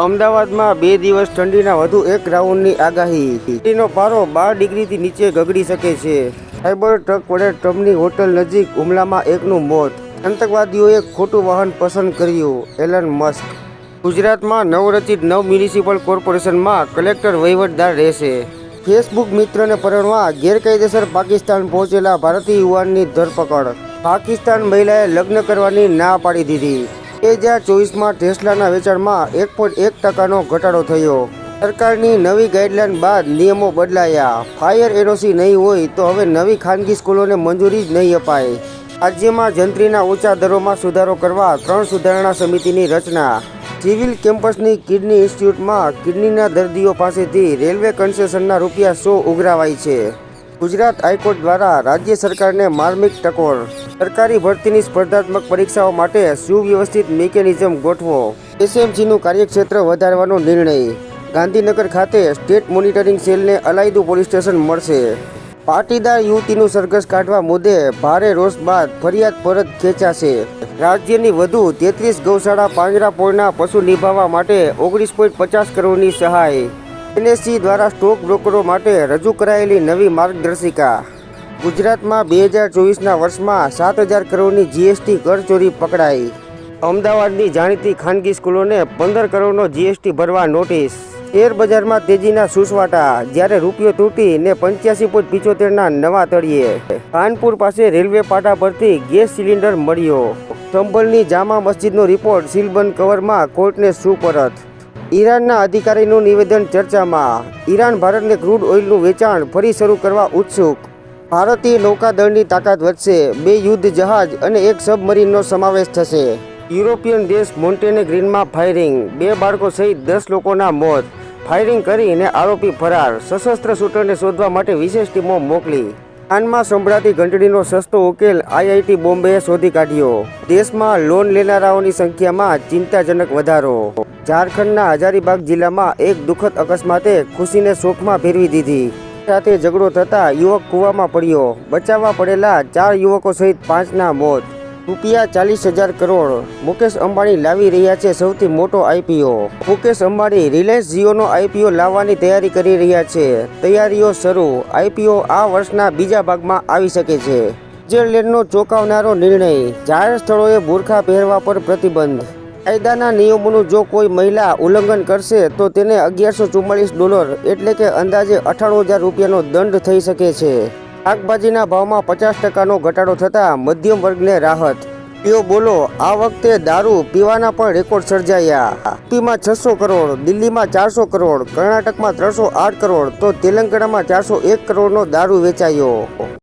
અમદાવાદમાં 2 દિવસ ઠંડીના વધુ એક રાઉન્ડની આગાહી. ઠંડીનો પારો 12 ડિગ્રીથી નીચે ગગડી શકે છે. સાયબર ટ્રક વડે ટ્રમ્પની હોટલ નજીક હુમલામાં એકનું મોત. આતંકવાદીઓએ ખોટું વાહન પસંદ કર્યું. Elon Musk. ગુજરાતમાં નવરચિત 9 મ્યુનિસિપલ કોર્પોરેશનમાં કલેક્ટર વહીવટદાર રહેશે. ફેસબુક મિત્રને પરણવા ગેરકાયદેસર પાકિસ્તાન પહોંચેલા ભારતીય યુવાનની ધરપકડ. પાકિસ્તાન મહિલાએ લગ્ન કરવાની ના પાડી દીધી. 2024માં ટેસ્લાના વેચાણમાં 1.1% ઘટાડો થયો. સરકારની નવી ગાઈડલાઈન બાદ નિયમો બદલાયા. ફાયર એનઓસી નહીં હોય તો હવે નવી ખાનગી સ્કૂલોને મંજૂરી જ નહીં અપાય. રાજ્યમાં જંત્રીના ઓછા દરોમાં સુધારો કરવા 3 સુધારણા સમિતિની રચના. સિવિલ કેમ્પસની કિડની ઇન્સ્ટિટ્યૂટમાં કિડનીના દર્દીઓ પાસેથી રેલવે કન્સેશનના ₹100 ઉઘરાવાય છે. ગુજરાત હાઈકોર્ટ દ્વારા રાજ્ય સરકારને માર્મિક ટકોર. સરકારી ભરતીની સ્પર્ધાત્મક પરીક્ષાઓ માટે સુવ્યવસ્થિત મિકેનિઝમ ગોઠવો. એસએમસીનું કાર્યક્ષેત્ર વધારવાનો નિર્ણય. ગાંધીનગર ખાતે સ્ટેટ મોનિટરિંગ સેલને અલાયદું પોલીસ સ્ટેશન મળશે. પાટીદાર યુવતીનું સરઘસ કાઢવા મુદ્દે ભારે રોષ બાદ ફરિયાદ પરત ખેંચાશે. રાજ્યની વધુ 33 ગૌશાળા પાંજરાપોળના પશુ નિભાવવા માટે 19.50 કરોડની સહાય. એનએસસી દ્વારા સ્ટોક બ્રોકરો માટે રજૂ કરાયેલી નવી માર્ગદર્શિકા. ગુજરાતમાં 2024ના વર્ષમાં 7,000 કરોડની જીએસટી કરચોરી પકડાઈ. અમદાવાદની જાણીતી ખાનગી સ્કૂલોને 15 કરોડનો જીએસટી ભરવા નોટિસ. શેર બજારમાં તેજીના સુસવાટા, જ્યારે રૂપિયો તૂટીને 85.75ના નવા તળિયે. કાનપુર પાસે રેલવે પાટા પરથી ગેસ સિલિન્ડર મળ્યો. સંભલની જામા મસ્જિદનો રિપોર્ટ સીલબંધ કવરમાં કોર્ટને સુપરત. ઈરાનના અધિકારીનું નિવેદન ચર્ચામાં. ઈરાન ભારતને ક્રૂડ ઓઇલનું વેચાણ ફરી શરૂ કરવા ઉત્સુક. ભારતીય નૌકાદળની તાકાત વધશે. 2 યુદ્ધ જહાજ અને 1 સબમરીનનો સમાવેશ થશે. યુરોપિયન દેશ મોન્ટેનેગ્રીનમાં ફાયરિંગ. 2 બાળકો સહિત 10 લોકોના મોત. ફાયરિંગ કરીને આરોપી ફરાર. સશસ્ત્ર શૂટરને શોધવા માટે વિશેષ ટીમો મોકલી. કાનમાં સંભળાતી ઘંટડીનો સસ્તો ઉકેલ આઈઆઈટી બોમ્બેએ શોધી કાઢ્યો. દેશમાં લોન લેનારાઓની સંખ્યામાં ચિંતાજનક વધારો. ઝારખંડના હજારીબાગ જિલ્લામાં એક દુઃખદ અકસ્માતે ખુશીને શોકમાં ફેરવી દીધી. સાથે ઝઘડો થતાં યુવક કૂવામાં પડ્યો. બચાવવા પડેલા 4 યુવકો સહિત 5ના મોત. ₹40,000 કરોડ. મુકેશ અંબાણી લાવી રહ્યા છે સૌથી મોટો આઈપીઓ. મુકેશ અંબાણી રિલાયન્સ જીઓનો આઈપીઓ લાવવાની તૈયારી કરી રહ્યા છે. તૈયારીઓ શરૂ. આઈપીઓ આ વર્ષના બીજા ભાગમાં આવી શકે છે. સ્વિટ્ઝરલેન્ડનો ચોંકાવનારો નિર્ણય. જાહેર સ્થળોએ બુરખા પહેરવા પર પ્રતિબંધ. કાયદાના નિયમોનું જો કોઈ મહિલા ઉલ્લંઘન કરશે તો તેને $1,144 એટલે કે અંદાજે ₹98,000નો દંડ થઈ શકે છે. શાકભાજીના ભાવમાં 50%નો ઘટાડો થતાં મધ્યમ વર્ગને રાહત. પીઓ બોલો, આ વખતે દારૂ પીવાના પણ રેકોર્ડ સર્જાયા. યુપીમાં 600 કરોડ, દિલ્હીમાં 400 કરોડ, કર્ણાટકમાં 308 કરોડ તો તેલંગાણામાં 401 કરોડનો દારૂ વેચાયો.